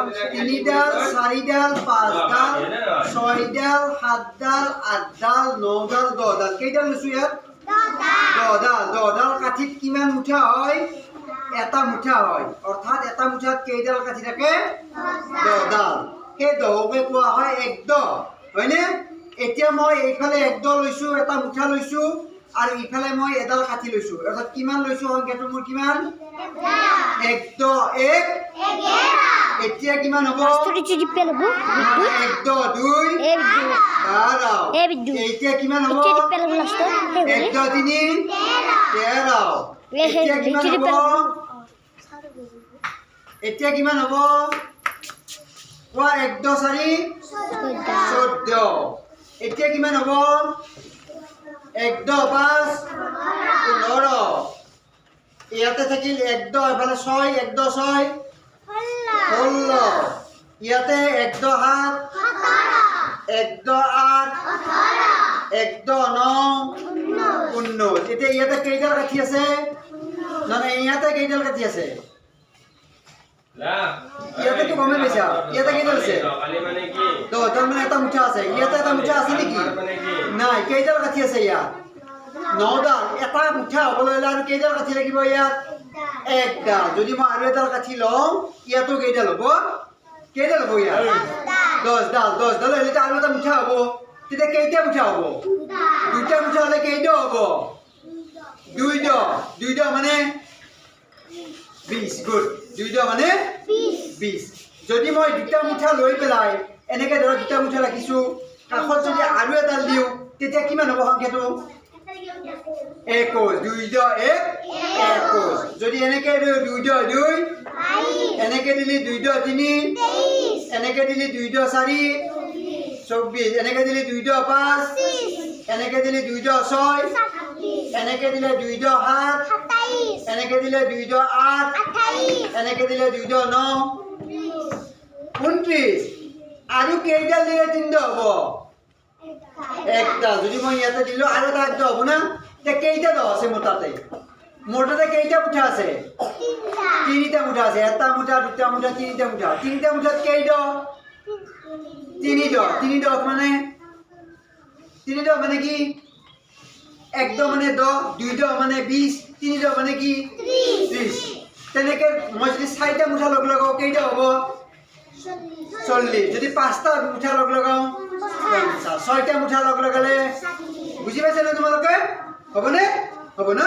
3 ডাল 4 ডাল 5 ডাল 6 ডাল 7 ডাল 8 ডাল 9 ডাল 10 ডাল কেইডাল লৈছো ইয়াত 10 ডাল কাঠিত কিমান মুঠা হয় এটা মুঠা হয় অর্থাৎ এটা মুঠাত কেইডাল কাঠি থাকে 10 ডাল সেই 10কে কোৱা হয় এক দ হয়নে এতিয়া মই এইফালে এক দ লৈছো এটা মুঠা লৈছো আর ইফালে মই এডাল কাঠি লৈছো অর্থাৎ কিমান লৈছো সংখ্যাটো মোৰ কিমান 1 দ 1 11 এতিয়া কিমান হ'ব 1 দ 2 এতিয়া কিমান হ'ব 1 দ 3 13 এতিয়া কিমান হ'ব এতিয়া কিমান হ'ব কোৱা 1 দ 4 14 এতিয়া কিমান হ'ব 1 দ 5 15 ইয়াতে থাকিল 1 দ এফালে 6 1 দ 6 16 ইয়াতে 1 দ 7 17 1 দ 8 18 1 দ 9 19 এতিয়া ইয়াতে কেইডাল কাঠি আছে না না ইয়াতে কেইডাল কাঠি আছে ইয়াতে তো কমে বেশা ইয়াতে কেইডাল আছে খালি মানে কি তো তার মানে এটা মুঠা আছে ইয়াতে এটা মুঠা আছে নেকি নাই কেইডাল কাঠি আছে ইয়াত 9 ডাল এটা মুঠা হবলৈ হলে আৰু কেইডাল কাঠি লাগিব ইয়াত এক ডাল যদি মই আৰু এডাল কাঠি লওঁ ইয়াতো কেইডাল হ'ব ইয়াত 10 ডাল হলে আৰু এটা মুঠা হ'ব তেতিয়া কেইটা মুঠা হ'ব দুটা মুঠা হলে কেইটা হ'ব দুই দ মানে 20 গুড 2 দ মানে 20 যদি মই দুটা মুঠা লৈ পেলাই এনেকে ধৰা দুটা মুঠা ৰাখিছো কাখত যদি আৰু এডাল দিও তেতিয়া কিমান হ'ব সংখ্যাটো 21 2 দ 1 21 যদি এনেকে 2 দ 2 এনেকে দিলি 2 দ 3 এনেকে দিলি 2 দ 4 24 এনেকে দিলি 2 দ 5 এনেকে দিলি 2 দ 6 এনেকে দিলে 2 দ 7 27 এনেকে দিলে 2 দ 8 28 এনেকে দিলে 2 দ 9 29 আৰু কেইডাল দিলে 3 দ হ'ব একটা যদি মই ইয়াতে দিলো আৰু এটা একটা হ'ব না তে কেইটা দ আছে মোটাতে কেইটা মুঠা আছে তিনিটা মুঠা আছে এটা মুঠা দুটা মুঠা তিনিটা মুঠাত কেই দ তিনি দ মানে কি এক দ মানে 10 2 দ মানে 20 3 দ মানে কি 30 তেনেকে মই যদি 4টা মুঠা লগ লগাও কেইটা হ'ব 40 যদি 5টা মুঠা লগ লগাও 50 6টা মুঠা লগ লগালে বুজি পাইছা না তোমালোকে হ'ব না